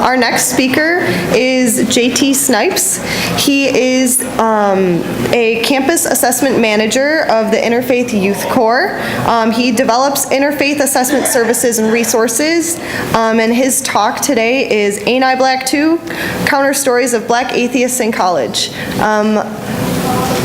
Our next speaker is JT Snipes. He is a campus assessment manager of the Interfaith Youth Corps. He develops interfaith assessment services and resources, and his talk today is Ain't I Black Too? Counterstories of Black Atheists in College.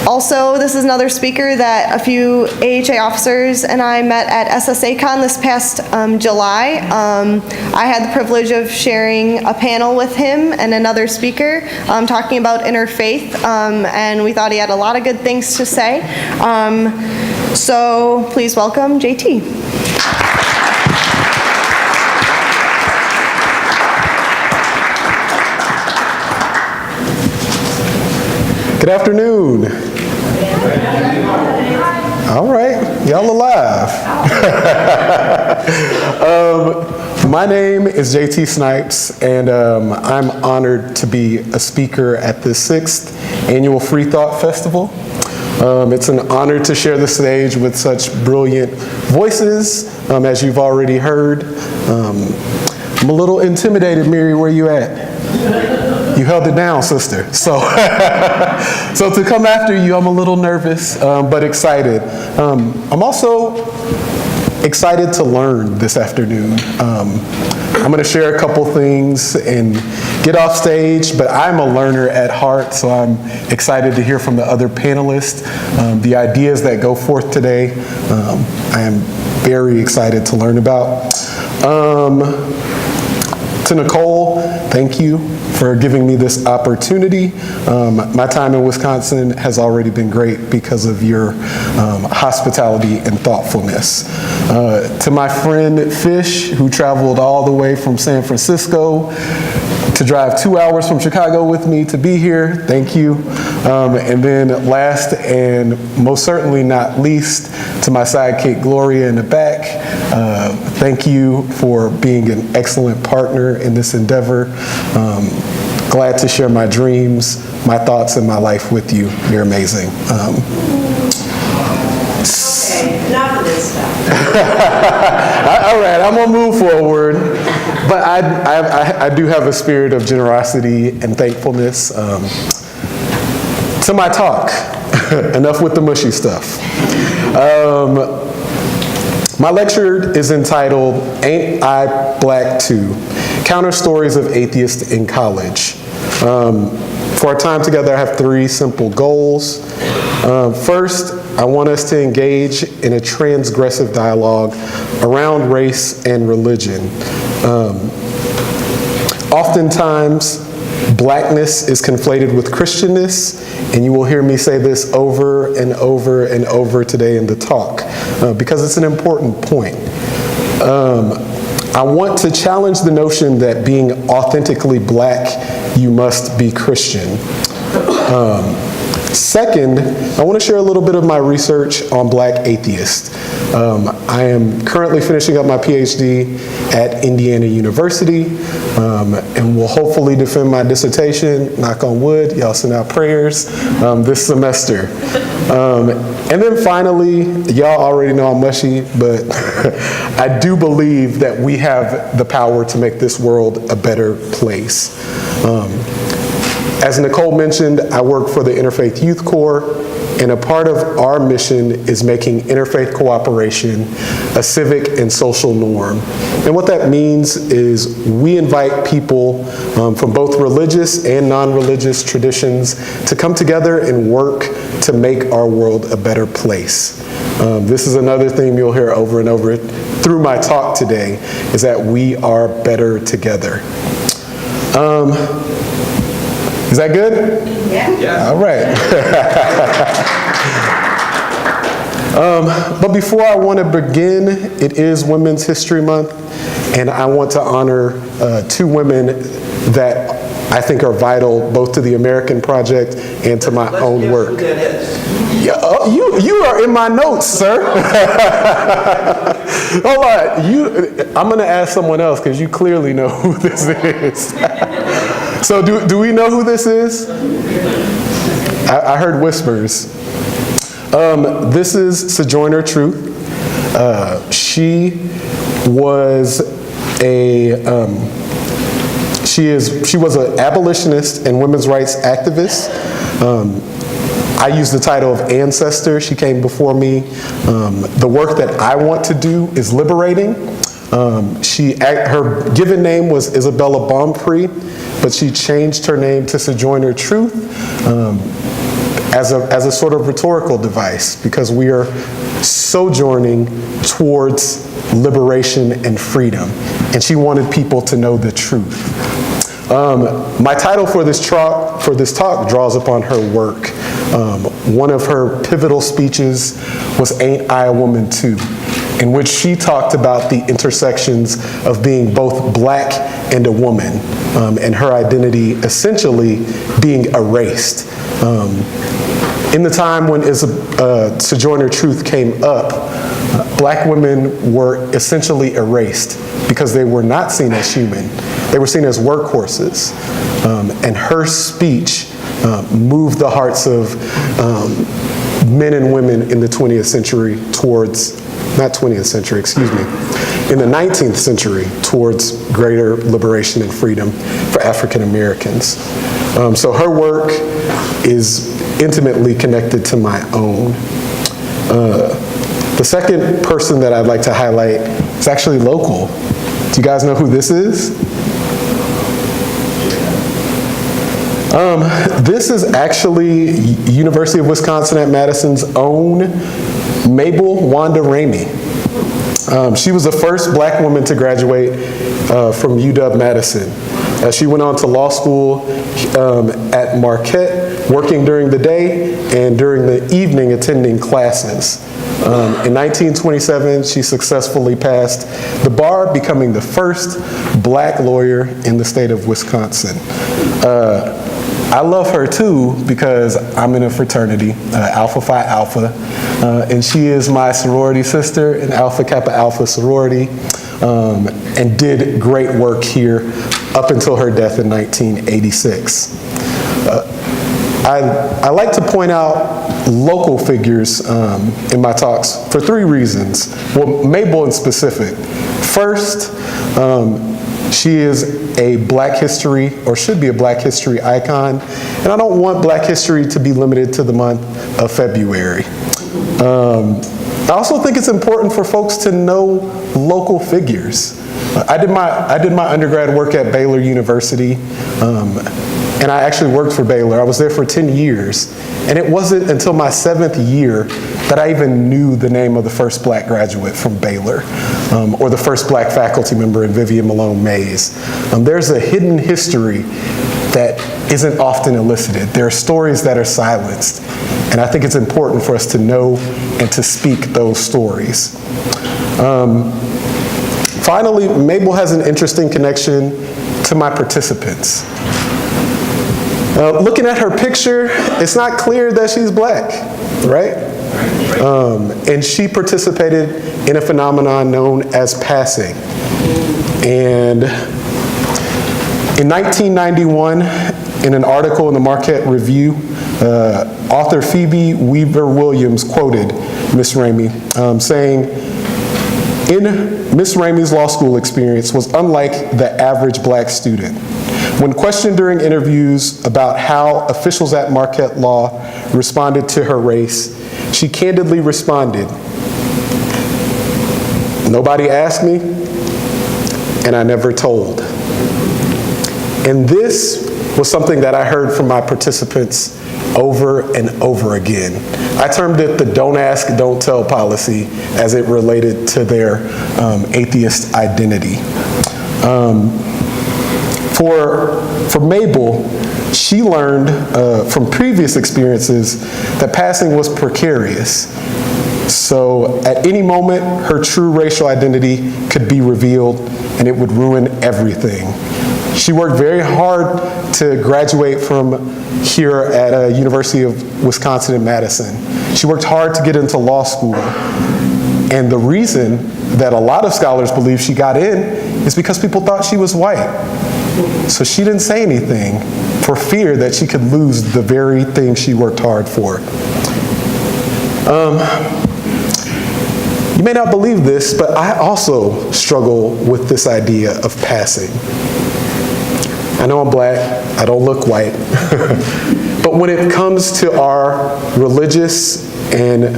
Also, this is another speaker that a few AHA officers and I met at SSACon this past July. I had the privilege of sharing a panel with him and another speaker talking about interfaith, and we thought he had a lot of good things to say. So please welcome JT. Good afternoon. All right, y'all alive. My name is JT Snipes, and I'm honored to be a speaker at the 6th Annual Freethought Festival. It's an honor to share the stage with such brilliant voices, as you've already heard. I'm a little intimidated, Miri, where you at? You held it down, sister. So to come after you, I'm a little nervous, but excited. I'm also excited to learn this afternoon. I'm going to share a couple things and get off stage, but I'm a learner at heart, so I'm excited to hear from the other panelists, the ideas that go forth today. I am very excited to learn about. To Nicole, thank you for giving me this opportunity. My time in Wisconsin has already been great because of your hospitality and thoughtfulness. To my friend Fish, who traveled all the way from San Francisco to drive 2 hours from Chicago with me to be here, thank you. And then last and most certainly not least, to my sidekick Gloria in the back, thank you for being an excellent partner in this endeavor. Glad to share my dreams, my thoughts, and my life with you. You're amazing. Okay, enough of this stuff. All right, I'm gonna move forward, but I do have a spirit of generosity and thankfulness. To my talk, enough with the mushy stuff. My lecture is entitled, Ain't I Black Too? Counterstories of Atheists in College. For our time together, I have 3 simple goals. First, I want us to engage in a transgressive dialogue around race and religion. Oftentimes, blackness is conflated with Christianness, and you will hear me say this over and over and over today in the talk, because it's an important point. I want to challenge the notion that being authentically black, you must be Christian. Second, I want to share a little bit of my research on black atheists. I am currently finishing up my PhD at Indiana University, and will hopefully defend my dissertation, knock on wood, y'all send out prayers, this semester. And then finally, y'all already know I'm mushy, but I do believe that we have the power to make this world a better place. As Nicole mentioned, I work for the Interfaith Youth Corps, and a part of our mission is making interfaith cooperation a civic and social norm. And what that means is we invite people from both religious and non-religious traditions to come together and work to make our world a better place. This is another theme you'll hear over and over through my talk today, is that we are better together. Is that good? Yeah. All right. But before I want to begin, it is Women's History Month, and I want to honor 2 women that I think are vital both to the American Project and to my own work. Yeah, you are in my notes, sir. Hold on, I'm going to ask someone else because you clearly know who this is. So do we know who this is? I heard whispers. This is Sojourner Truth. She was She was an abolitionist and women's rights activist. I use the title of ancestor. She came before me. The work that I want to do is liberating. Her given name was Isabella Baumfree, but she changed her name to Sojourner Truth as a sort of rhetorical device, because we are sojourning towards liberation and freedom, and she wanted people to know the truth. My title for this talk draws upon her work. One of her pivotal speeches was "Ain't I a Woman Too?", in which she talked about the intersections of being both black and a woman, and her identity essentially being erased. In the time when Sojourner Truth came up, black women were essentially erased because they were not seen as human. They were seen as workhorses. And her speech moved the hearts of men and women in the 20th century in the 19th century towards greater liberation and freedom for African Americans. So her work is intimately connected to my own. The second person that I'd like to highlight is actually local. Do you guys know who this is? This is actually University of Wisconsin at Madison's own Mabel Wanda Ramey. She was the first black woman to graduate from UW-Madison. She went on to law school at Marquette, working during the day and during the evening attending classes. In 1927, she successfully passed the bar, becoming the first black lawyer in the state of Wisconsin. I love her too because I'm in a fraternity, Alpha Phi Alpha, and she is my sorority sister in Alpha Kappa Alpha sorority, and did great work here up until her death in 1986. I like to point out local figures in my talks for three reasons. Well, Mabel in specific. First, she is a Black history, or should be a Black history icon, and I don't want Black history to be limited to the month of February. I also think it's important for folks to know local figures. I did my undergrad work at Baylor University, and I actually worked for Baylor. I was there for 10 years, and it wasn't until my 7th year that I even knew the name of the first black graduate from Baylor, or the first black faculty member in Vivian Malone Mays. There's a hidden history that isn't often elicited. There are stories that are silenced, and I think it's important for us to know and to speak those stories. Finally, Mabel has an interesting connection to my participants. Looking at her picture, it's not clear that she's black, right? And she participated in a phenomenon known as passing. And in 1991, in an article in the Marquette Review, author Phoebe Weaver-Williams quoted Miss Ramey saying, "In Miss Ramey's law school experience was unlike the average black student. When questioned during interviews about how officials at Marquette Law responded to her race, she candidly responded, 'Nobody asked me, and I never told.'" And this was something that I heard from my participants over and over again. I termed it the don't ask, don't tell policy as it related to their atheist identity. For Mabel, she learned from previous experiences that passing was precarious. So at any moment, her true racial identity could be revealed and it would ruin everything. She worked very hard to graduate from here at University of Wisconsin in Madison. She worked hard to get into law school. And the reason that a lot of scholars believe she got in is because people thought she was white. So she didn't say anything for fear that she could lose the very thing she worked hard for. You may not believe this, but I also struggle with this idea of passing. I know I'm black, I don't look white. But when it comes to our religious and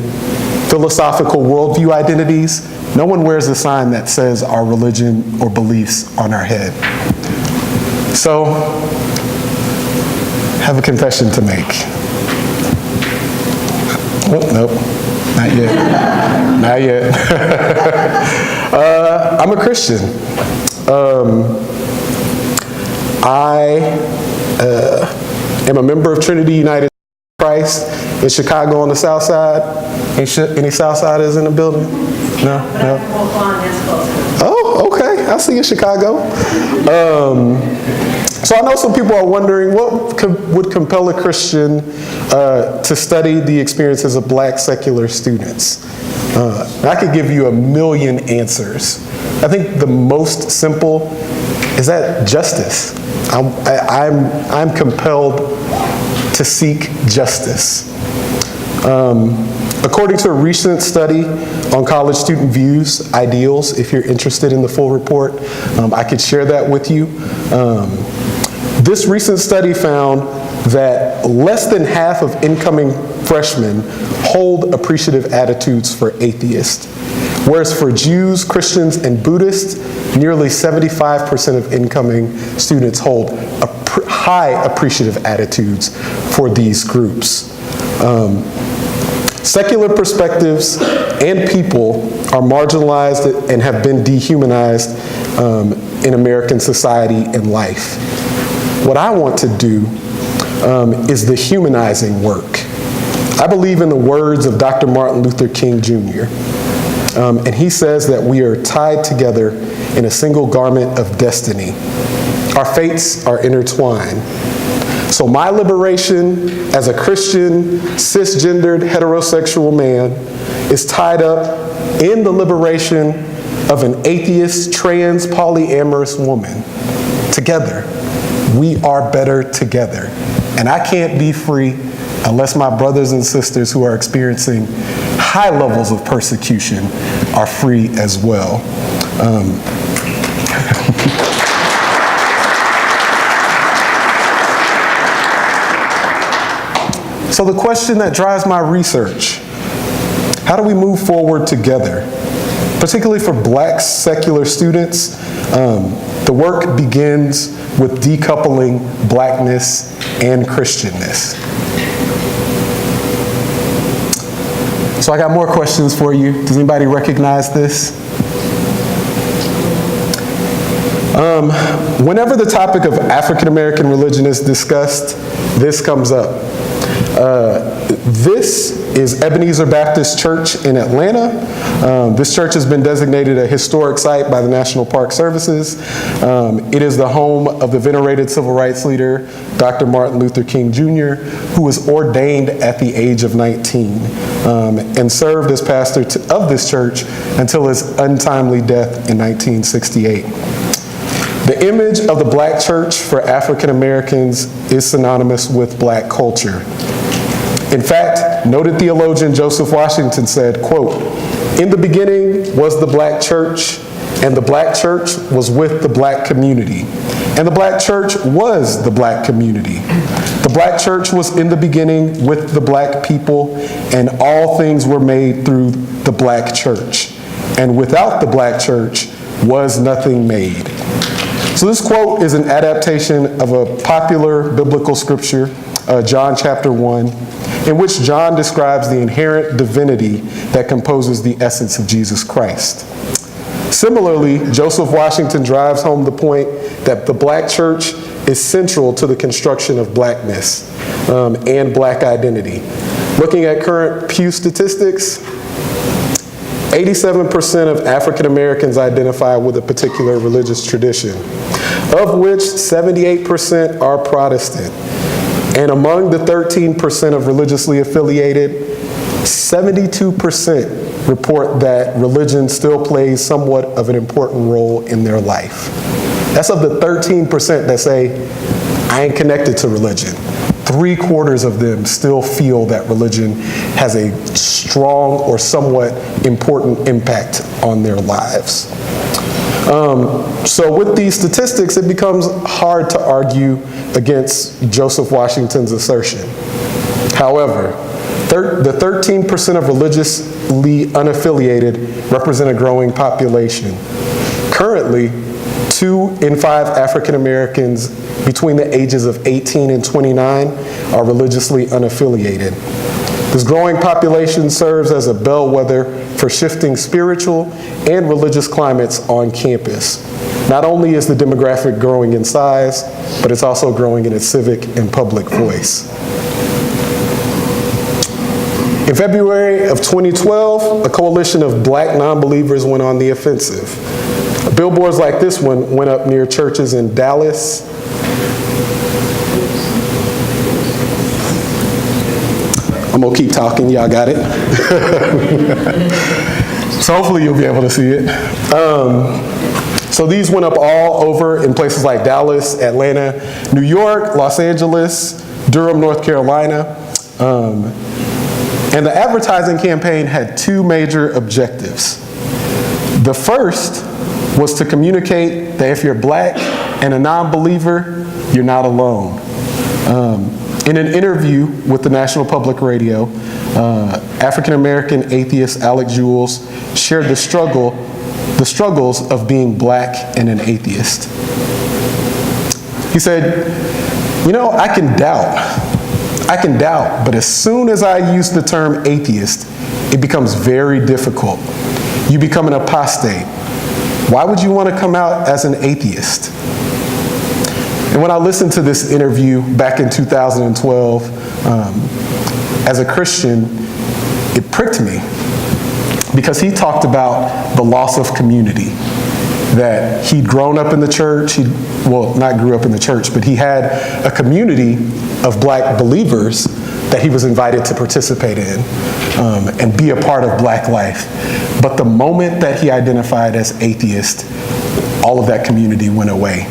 philosophical worldview identities, no one wears a sign that says our religion or beliefs on our head. So, I have a confession to make. Oh, nope, not yet. Not yet. I'm a Christian. I am a member of Trinity United Christ in Chicago on the South Side. Any South Siders in the building? No? No? Oh, okay. I see you in Chicago. So I know some people are wondering what would compel a Christian to study the experiences of black secular students. I could give you a million answers. I think the most simple is that justice. I'm compelled to seek justice. According to a recent study on college student views, ideals, if you're interested in the full report, I could share that with you. This recent study found that less than half of incoming freshmen hold appreciative attitudes for atheists, whereas for Jews, Christians, and Buddhists, nearly 75% of incoming students hold high appreciative attitudes for these groups. Secular perspectives and people are marginalized and have been dehumanized in American society and life. What I want to do is the humanizing work. I believe in the words of Dr. Martin Luther King Jr., and he says that we are tied together in a single garment of destiny. Our fates are intertwined. So my liberation as a Christian, cisgendered, heterosexual man is tied up in the liberation of an atheist, trans, polyamorous woman. Together, we are better together. And I can't be free unless my brothers and sisters who are experiencing high levels of persecution are free as well. So the question that drives my research, how do we move forward together? Particularly for black secular students, the work begins with decoupling blackness and Christianness. So I got more questions for you. Does anybody recognize this? Whenever the topic of African American religion is discussed, this comes up. This is Ebenezer Baptist Church in Atlanta. This church has been designated a historic site by the National Park Services. It is the home of the venerated civil rights leader, Dr. Martin Luther King Jr., who was ordained at the age of 19 and served as pastor of this church until his untimely death in 1968. The image of the black church for African Americans is synonymous with black culture. In fact, noted theologian Joseph Washington said, quote, "In the beginning was the black church, and the black church was with the black community, and the black church was the black community. The black church was in the beginning with the black people, and all things were made through the black church. And without the black church was nothing made." So this quote is an adaptation of a popular biblical scripture, John chapter 1, in which John describes the inherent divinity that composes the essence of Jesus Christ. Similarly, Joseph Washington drives home the point that the black church is central to the construction of blackness and black identity. Looking at current Pew statistics, 87% of African Americans identify with a particular religious tradition, of which 78% are Protestant. And among the 13% of religiously affiliated, 72% report that religion still plays somewhat of an important role in their life. That's of the 13% that say, I ain't connected to religion. 3/4 of them still feel that religion has a strong or somewhat important impact on their lives. So with these statistics, it becomes hard to argue against Joseph Washington's assertion. However, the 13% of religiously unaffiliated represent a growing population. Currently, 2 in 5 African Americans between the ages of 18 and 29 are religiously unaffiliated. This growing population serves as a bellwether for shifting spiritual and religious climates on campus. Not only is the demographic growing in size, but it's also growing in its civic and public voice. In February of 2012, a coalition of black non-believers went on the offensive. Billboards like this one went up near churches in Dallas, I'm gonna keep talking, y'all got it? So hopefully you'll be able to see it. So these went up all over in places like Dallas, Atlanta, New York, Los Angeles, Durham, North Carolina. And the advertising campaign had 2 major objectives. The first was to communicate that if you're black and a non-believer, you're not alone. In an interview with the National Public Radio, African-American atheist Alec Jules shared the struggles of being black and an atheist. He said, I can doubt, but as soon as I use the term atheist, it becomes very difficult. You become an apostate. Why would you want to come out as an atheist? And when I listened to this interview back in 2012, as a Christian, it pricked me because he talked about the loss of community, that he'd grown up in the church, not grew up in the church, but he had a community of black believers that he was invited to participate in and be a part of black life. But the moment that he identified as atheist, all of that community went away.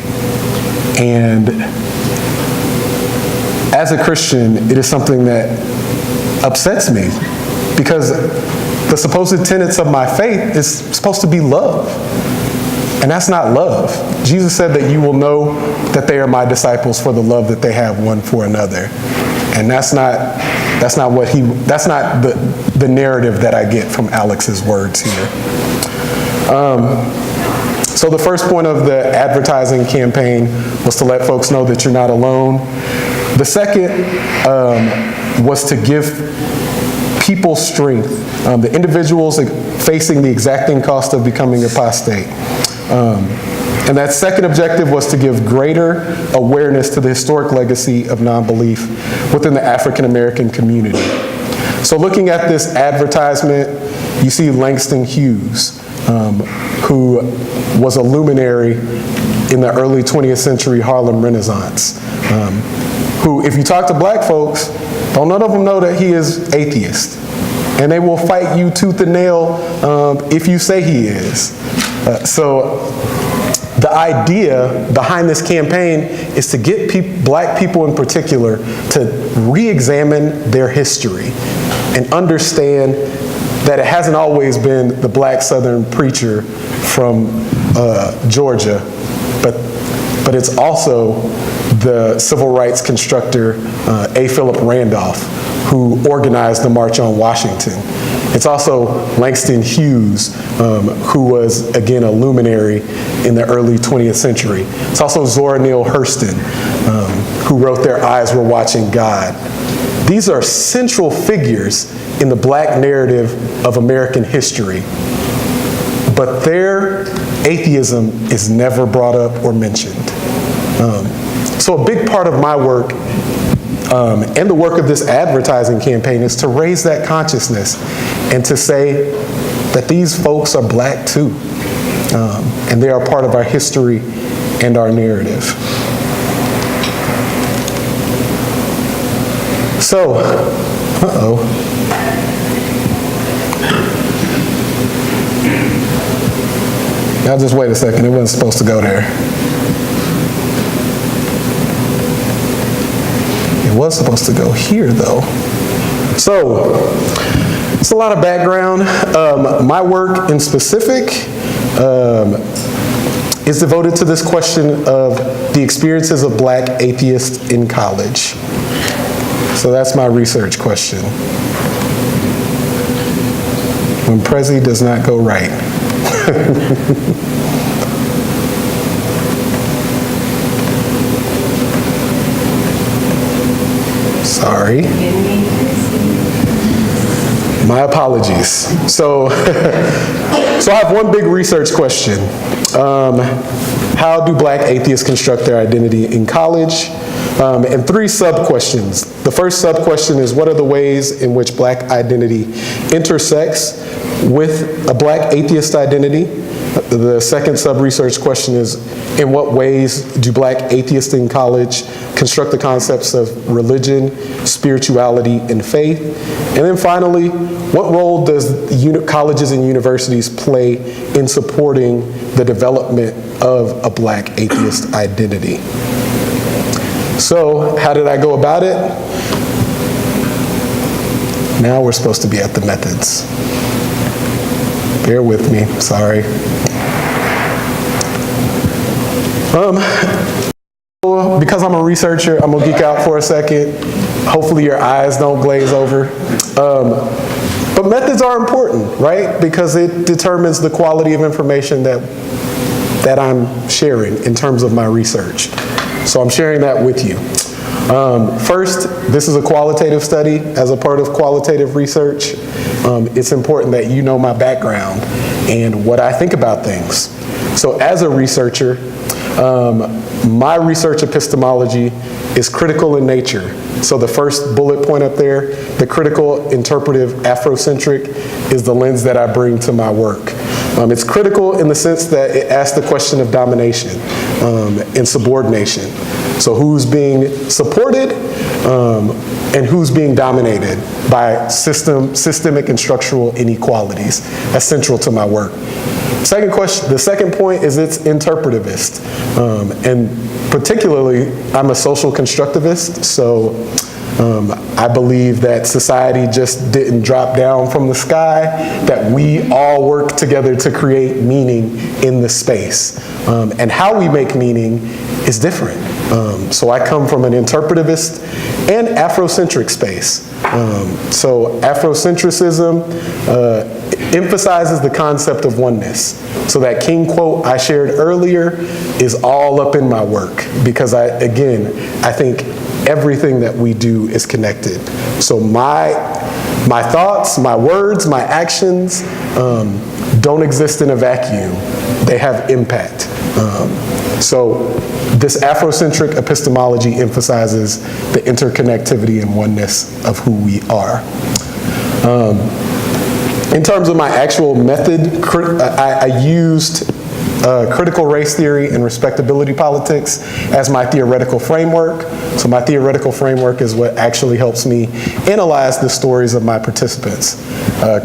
And as a Christian, it is something that upsets me because the supposed tenets of my faith is supposed to be love. And that's not love. Jesus said that you will know that they are my disciples for the love that they have one for another. And that's not the narrative that I get from Alex's words here. So the first point of the advertising campaign was to let folks know that you're not alone. The second was to give people strength, the individuals facing the exacting cost of becoming apostate. And that second objective was to give greater awareness to the historic legacy of non-belief within the African American community. So looking at this advertisement, you see Langston Hughes, who was a luminary in the early 20th century Harlem Renaissance, who, if you talk to black folks, none of them know that he is atheist. And they will fight you tooth and nail if you say he is. So the idea behind this campaign is to get black people in particular to re-examine their history and understand that it hasn't always been the black Southern preacher from Georgia, but it's also the civil rights constructor A. Philip Randolph, who organized the March on Washington. It's also Langston Hughes, who was, again, a luminary in the early 20th century. It's also Zora Neale Hurston, who wrote Their Eyes Were Watching God. These are central figures in the black narrative of American history, but their atheism is never brought up or mentioned. So a big part of my work and the work of this advertising campaign is to raise that consciousness and to say that these folks are black too, and they are part of our history and our narrative. So, y'all just wait a second, it wasn't supposed to go there. It was supposed to go here though. So, it's a lot of background. My work in specific is devoted to this question of the experiences of black atheists in college. So that's my research question. When Prezi does not go right. Sorry. My apologies. So I have one big research question. How do black atheists construct their identity in college? And 3 sub-questions. The first sub-question is, what are the ways in which black identity intersects with a black atheist identity? The second sub-research question is, in what ways do black atheists in college construct the concepts of religion, spirituality, and faith? And then finally, what role does colleges and universities play in supporting the development of a black atheist identity? So, how did I go about it? Now we're supposed to be at the methods. Bear with me, sorry. Because I'm a researcher, I'm gonna geek out for a second. Hopefully your eyes don't glaze over. But methods are important, right? Because it determines the quality of information that I'm sharing in terms of my research. So I'm sharing that with you. First, this is a qualitative study. As a part of qualitative research, it's important that you know my background and what I think about things. So as a researcher, my research epistemology is critical in nature. So the first bullet point up there, the critical, interpretive, Afrocentric, is the lens that I bring to my work. It's critical in the sense that it asks the question of domination and subordination. So who's being supported and who's being dominated by systemic and structural inequalities. That's central to my work. The second point is it's interpretivist. And particularly, I'm a social constructivist, so I believe that society just didn't drop down from the sky, that we all work together to create meaning in the space. And how we make meaning is different. So I come from an interpretivist and Afrocentric space. So Afrocentrism emphasizes the concept of oneness. So that King quote I shared earlier is all up in my work because I think everything that we do is connected. So my thoughts, my words, my actions don't exist in a vacuum. They have impact. So this Afrocentric epistemology emphasizes the interconnectivity and oneness of who we are. In terms of my actual method, I used critical race theory and respectability politics as my theoretical framework. So my theoretical framework is what actually helps me analyze the stories of my participants.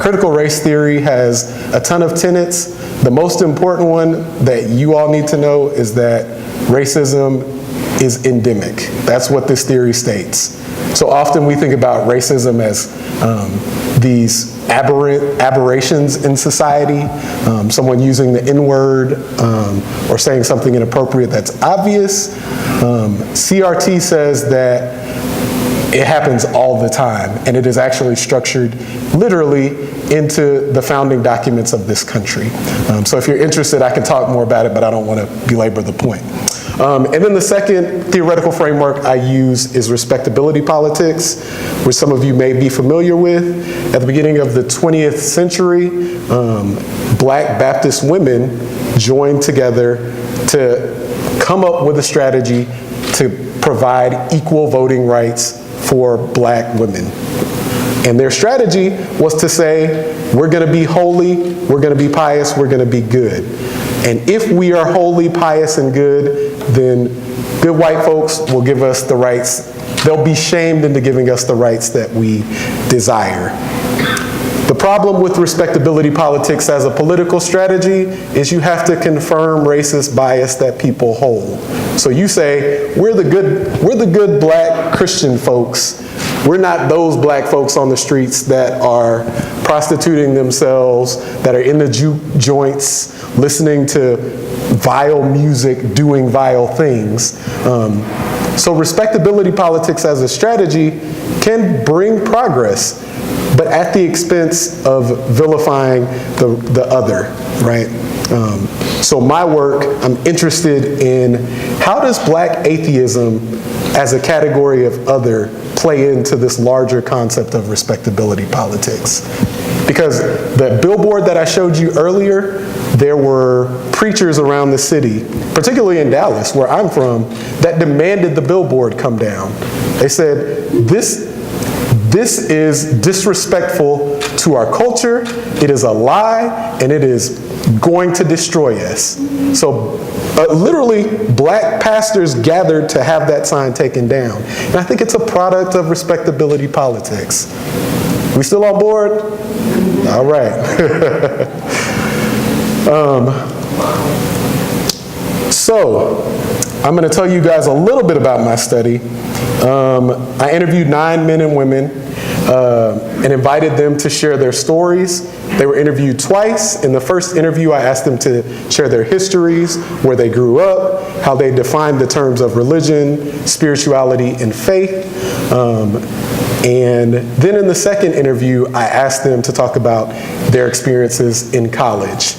Critical race theory has a ton of tenets. The most important one that you all need to know is that racism is endemic. That's what this theory states. So often we think about racism as these aberrations in society, someone using the N-word or saying something inappropriate that's obvious. CRT says that it happens all the time, and it is actually structured literally into the founding documents of this country. So if you're interested, I can talk more about it, but I don't want to belabor the point. And then the second theoretical framework I use is respectability politics, which some of you may be familiar with. At the beginning of the 20th century, Black Baptist women joined together to come up with a strategy to provide equal voting rights for Black women. And their strategy was to say, we're going to be holy, we're going to be pious, we're going to be good. And if we are holy, pious, and good, then good white folks will give us the rights. They'll be shamed into giving us the rights that we desire. The problem with respectability politics as a political strategy is you have to confirm racist bias that people hold. So you say, we're the good Black Christian folks. We're not those Black folks on the streets that are prostituting themselves, that are in the juke joints, listening to vile music doing vile things. So respectability politics as a strategy can bring progress, but at the expense of vilifying the other, right? So my work, I'm interested in how does black atheism as a category of other play into this larger concept of respectability politics? Because the billboard that I showed you earlier, there were preachers around the city, particularly in Dallas, where I'm from, that demanded the billboard come down. They said, this is disrespectful to our culture, it is a lie, and it is going to destroy us. So literally, black pastors gathered to have that sign taken down. And I think it's a product of respectability politics. We still on board? All right. So, I'm going to tell you guys a little bit about my study. I interviewed 9 men and women and invited them to share their stories. They were interviewed twice. In the first interview, I asked them to share their histories, where they grew up, how they defined the terms of religion, spirituality, and faith. And then in the second interview, I asked them to talk about their experiences in college.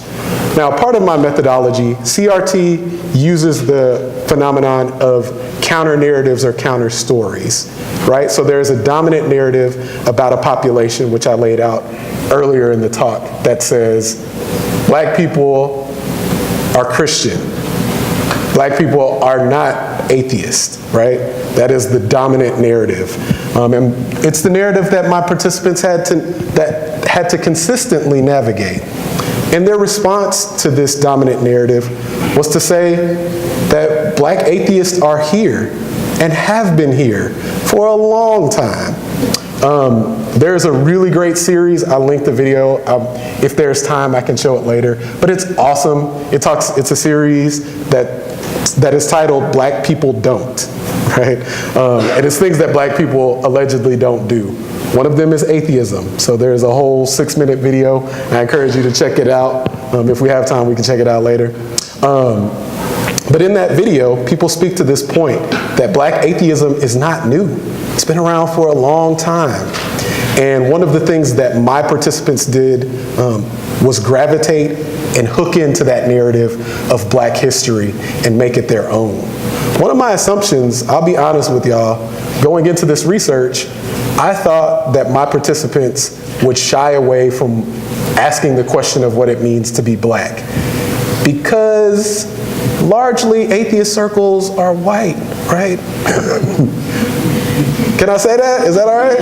Now, part of my methodology, CRT uses the phenomenon of counter-narratives or counter-stories, right? So there's a dominant narrative about a population, which I laid out earlier in the talk, that says, black people are Christian. Black people are not atheist, right? That is the dominant narrative. And it's the narrative that my participants had to consistently navigate. And their response to this dominant narrative was to say that black atheists are here and have been here for a long time. There's a really great series. I'll link the video. If there's time, I can show it later. But it's awesome. It's a series that is titled Black People Don't, right? And it's things that black people allegedly don't do. One of them is atheism. So there's a whole 6-minute video. I encourage you to check it out. If we have time, we can check it out later. But in that video, people speak to this point that black atheism is not new. It's been around for a long time. And one of the things that my participants did was gravitate and hook into that narrative of black history and make it their own. One of my assumptions, I'll be honest with y'all, going into this research, I thought that my participants would shy away from asking the question of what it means to be black, because largely atheist circles are white, right? Can I say that? Is that all right?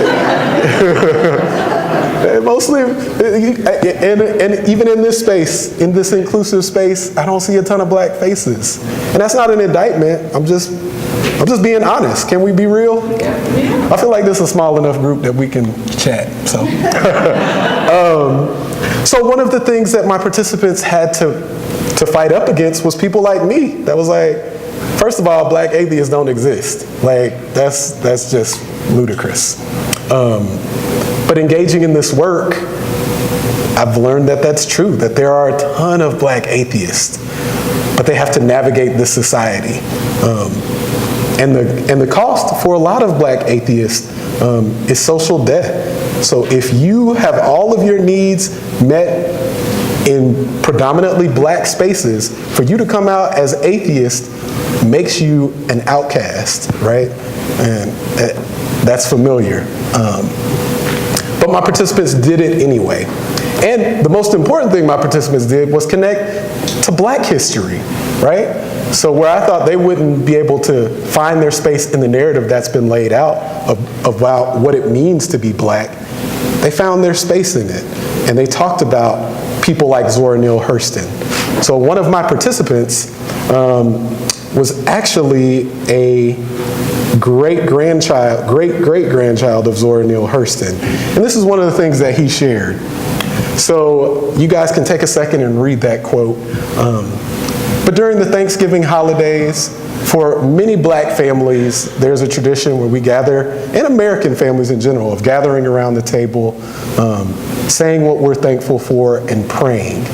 Mostly, and even in this space, in this inclusive space, I don't see a ton of black faces. And that's not an indictment. I'm just being honest. Can we be real? I feel like this is a small enough group that we can chat. So, so one of the things that my participants had to fight up against was people like me. That was like, first of all, black atheists don't exist. Like, that's just ludicrous. But engaging in this work, I've learned that that's true, that there are a ton of black atheists, but they have to navigate this society. And the cost for a lot of black atheists is social debt. So if you have all of your needs met in predominantly black spaces, for you to come out as atheist makes you an outcast, right? And that's familiar. But my participants did it anyway. And the most important thing my participants did was connect to black history, right? So where I thought they wouldn't be able to find their space in the narrative that's been laid out about what it means to be black, they found their space in it. And they talked about people like Zora Neale Hurston. So one of my participants was actually a great-great-grandchild of Zora Neale Hurston. And this is one of the things that he shared. So you guys can take a second and read that quote. But during the Thanksgiving holidays, for many black families, there's a tradition where we gather, and American families in general, of gathering around the table, saying what we're thankful for and praying.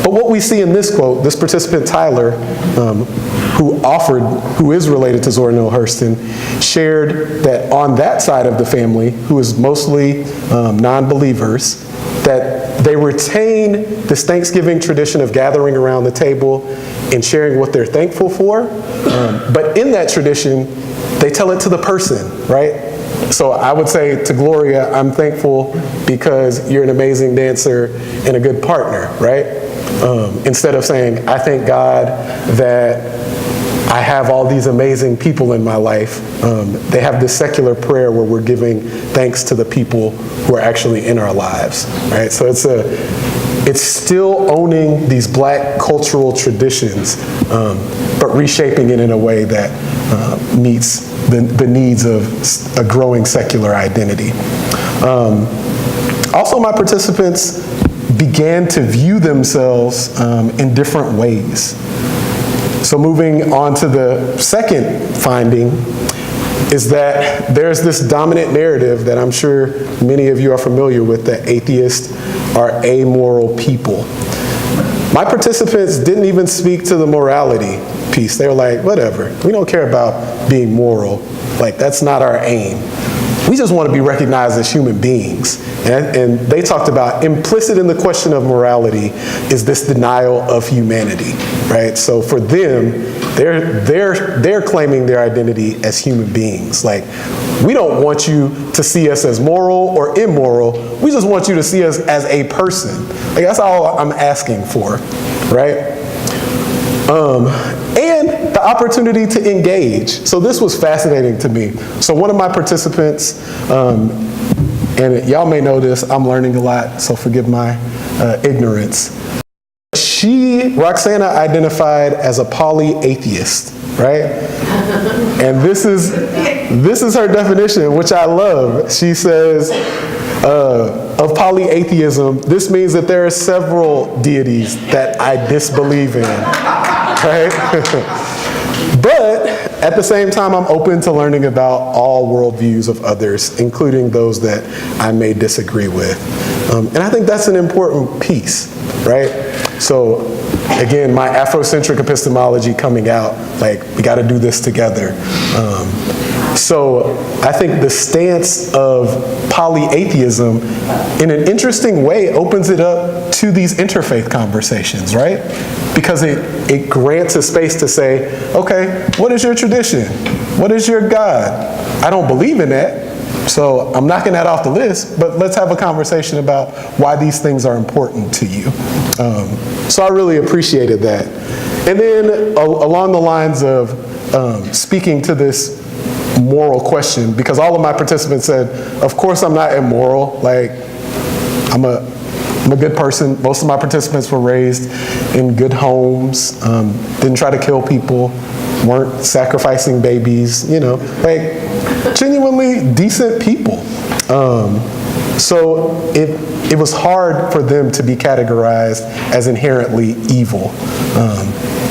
But what we see in this quote, this participant Tyler, who is related to Zora Neale Hurston, shared that on that side of the family, who is mostly non-believers, that they retain this Thanksgiving tradition of gathering around the table and sharing what they're thankful for. But in that tradition, they tell it to the person, right? So I would say to Gloria, I'm thankful because you're an amazing dancer and a good partner, right? Instead of saying, I thank God that I have all these amazing people in my life. They have this secular prayer where we're giving thanks to the people who are actually in our lives, right? So it's still owning these Black cultural traditions, but reshaping it in a way that meets the needs of a growing secular identity. Also, my participants began to view themselves in different ways. So moving on to the second finding is that there's this dominant narrative that I'm sure many of you are familiar with, that atheists are amoral people. My participants didn't even speak to the morality piece. They were like, whatever, we don't care about being moral. Like, that's not our aim. We just want to be recognized as human beings. And they talked about implicit in the question of morality is this denial of humanity, right? So for them, they're claiming their identity as human beings. Like, we don't want you to see us as moral or immoral. We just want you to see us as a person. Like, that's all I'm asking for, right? And the opportunity to engage. So this was fascinating to me. So one of my participants, and y'all may know this, I'm learning a lot, so forgive my ignorance. Roxana identified as a polyatheist, right? And this is her definition, which I love. She says, of polyatheism, this means that there are several deities that I disbelieve in, right? But at the same time, I'm open to learning about all worldviews of others, including those that I may disagree with. And I think that's an important piece, right? So again, my Afrocentric epistemology coming out, like, we got to do this together. So I think the stance of polyatheism, in an interesting way, opens it up to these interfaith conversations, right? Because it grants a space to say, okay, what is your tradition? What is your God? I don't believe in that, so I'm knocking that off the list, but let's have a conversation about why these things are important to you. So I really appreciated that. And then along the lines of speaking to this moral question, because all of my participants said, of course I'm not immoral, like, I'm a good person. Most of my participants were raised in good homes, didn't try to kill people, weren't sacrificing babies, you know, like, genuinely decent people. So it was hard for them to be categorized as inherently evil.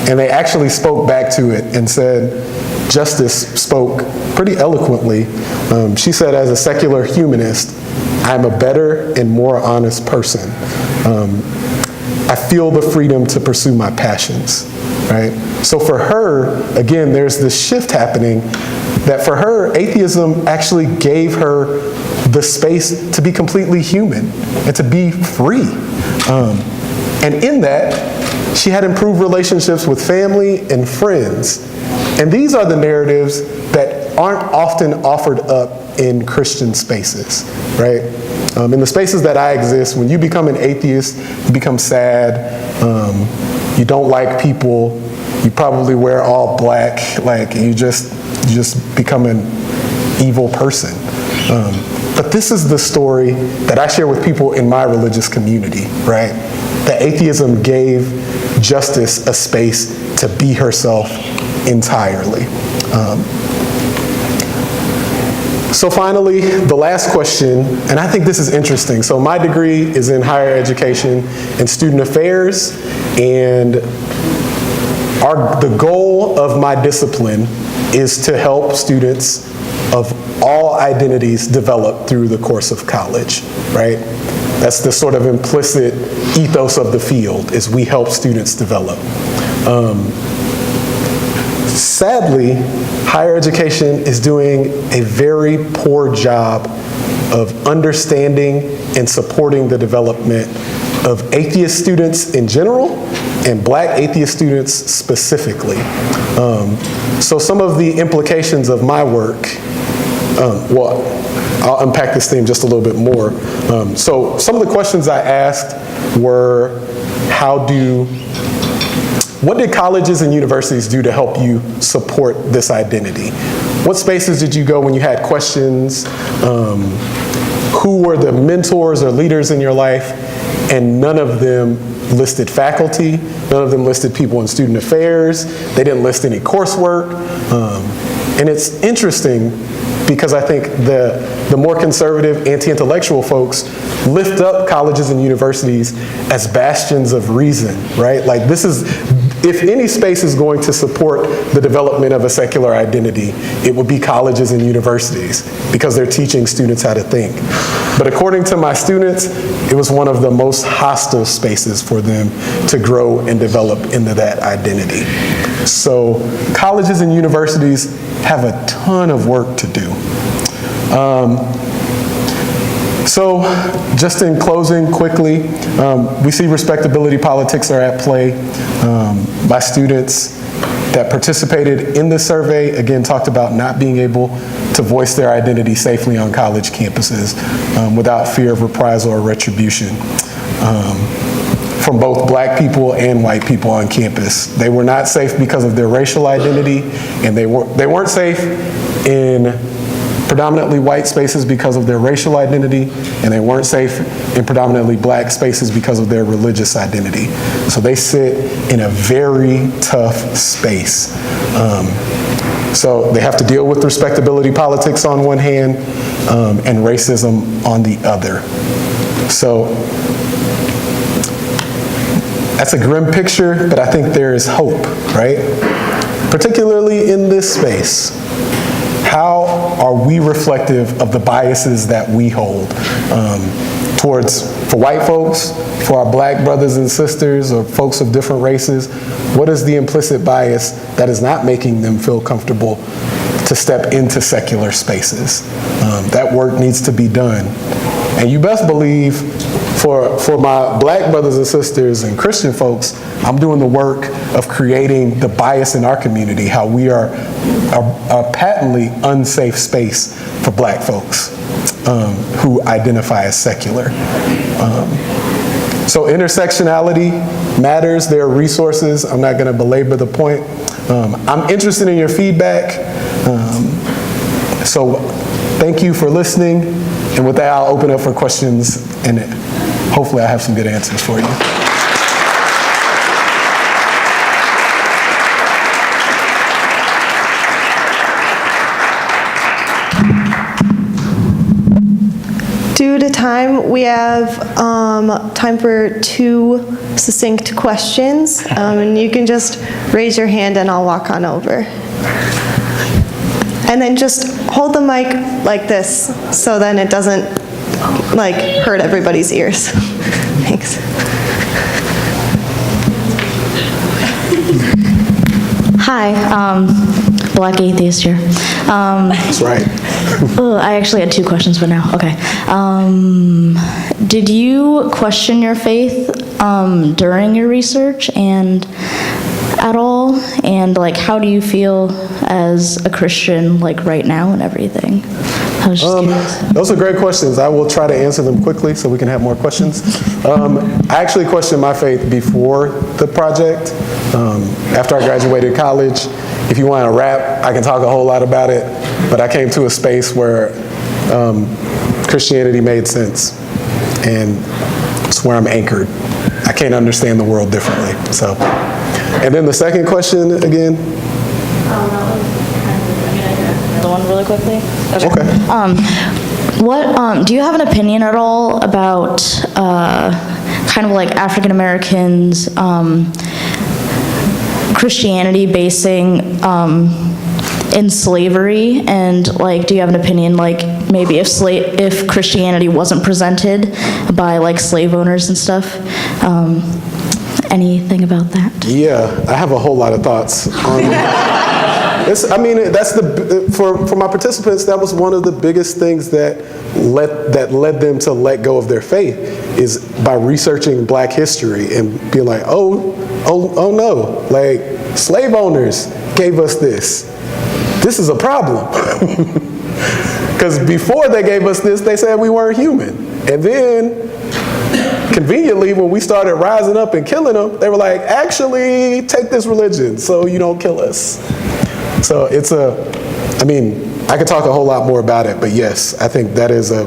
And they actually spoke back to it and said, Justice spoke pretty eloquently. She said, as a secular humanist, I'm a better and more honest person. I feel the freedom to pursue my passions, right? So for her, again, there's this shift happening that for her, atheism actually gave her the space to be completely human and to be free. And in that, she had improved relationships with family and friends. And these are the narratives that aren't often offered up in Christian spaces, right? In the spaces that I exist, when you become an atheist, you become sad, you don't like people, you probably wear all black, like you just become an evil person. But this is the story that I share with people in my religious community, right? That atheism gave Justice a space to be herself entirely. So finally, the last question, and I think this is interesting. So my degree is in higher education and student affairs, and the goal of my discipline is to help students of all identities develop through the course of college, right? That's the sort of implicit ethos of the field, is we help students develop. Sadly, higher education is doing a very poor job of understanding and supporting the development of atheist students in general and Black atheist students specifically. So some of the implications of my work, well, I'll unpack this theme just a little bit more. So some of the questions I asked were, what did colleges and universities do to help you support this identity? What spaces did you go when you had questions? Who were the mentors or leaders in your life? And none of them listed faculty. None of them listed people in student affairs. They didn't list any coursework. And it's interesting because I think the more conservative, anti-intellectual folks lift up colleges and universities as bastions of reason, right? Like this is, if any space is going to support the development of a secular identity, it would be colleges and universities because they're teaching students how to think. But according to my students, it was one of the most hostile spaces for them to grow and develop into that identity. So colleges and universities have a ton of work to do. So just in closing quickly, we see respectability politics are at play. My students that participated in this survey, again, talked about not being able to voice their identity safely on college campuses without fear of reprisal or retribution from both Black people and white people on campus. They were not safe because of their racial identity, and they weren't safe in predominantly white spaces because of their racial identity, and they weren't safe in predominantly Black spaces because of their religious identity. So they sit in a very tough space. So they have to deal with respectability politics on one hand and racism on the other. So that's a grim picture, but I think there is hope, right? Particularly in this space. How are we reflective of the biases that we hold for white folks, for our Black brothers and sisters, or folks of different races? What is the implicit bias that is not making them feel comfortable to step into secular spaces? That work needs to be done. And you best believe for my Black brothers and sisters and Christian folks, I'm doing the work of creating the bias in our community, how we are a patently unsafe space for Black folks who identify as secular. So intersectionality matters. There are resources. I'm not going to belabor the point. I'm interested in your feedback. So thank you for listening. And with that, I'll open up for questions, and hopefully I have some good answers for you. Due to time, we have time for 2 succinct questions, and you can just raise your hand and I'll walk on over. And then just hold the mic like this, so then it doesn't hurt everybody's ears. Thanks. Hi, Black atheist here. That's right. I actually had 2 questions, but now, okay. Did you question your faith during your research and at all? And how do you feel as a Christian right now and everything? I was just curious. Those are great questions. I will try to answer them quickly so we can have more questions. I actually questioned my faith before the project. After I graduated college, if you want to rap, I can talk a whole lot about it, but I came to a space where Christianity made sense, and it's where I'm anchored. I can't understand the world differently. So, and then the second question again? The one really quickly? Okay. What do you have an opinion at all about kind of African Americans Christianity basing in slavery, and do you have an opinion maybe if Christianity wasn't presented by like slave owners and stuff. Anything about that? Yeah, I have a whole lot of thoughts on for my participants, that was one of the biggest things that led them to let go of their faith, is by researching Black history and being like, oh no, like slave owners gave us this. This is a problem. Because before they gave us this, they said we weren't human. And then, conveniently, when we started rising up and killing them, they were like, actually, take this religion so you don't kill us. So I could talk a whole lot more about it, but yes, I think that is a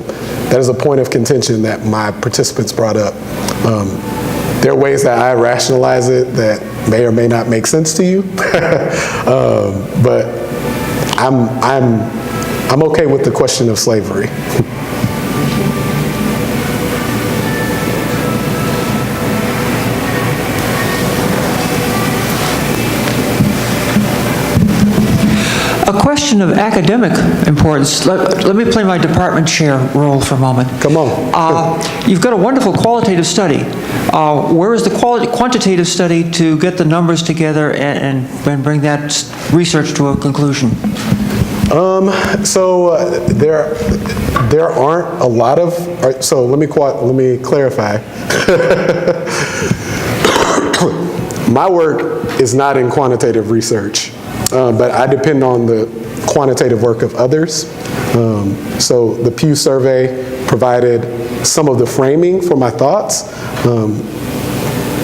point of contention that my participants brought up. There are ways that I rationalize it that may or may not make sense to you, but I'm okay with the question of slavery. A question of academic importance. Let me play my department chair role for a moment. Come on. You've got a wonderful qualitative study. Where is the quantitative study to get the numbers together and bring that research to a conclusion? There aren't a lot of. So let me clarify. My work is not in quantitative research. But I depend on the quantitative work of others. So the Pew survey provided some of the framing for my thoughts.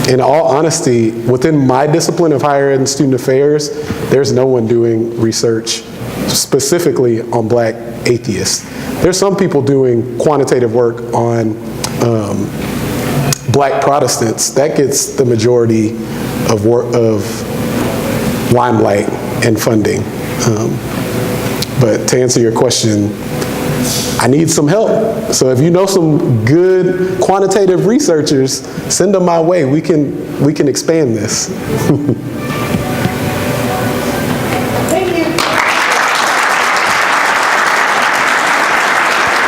In all honesty, within my discipline of higher ed and student affairs, there's no one doing research specifically on Black atheists. There's some people doing quantitative work on Black Protestants. That gets the majority of limelight and funding. But to answer your question, I need some help. So if you know some good quantitative researchers, send them my way. We can expand this.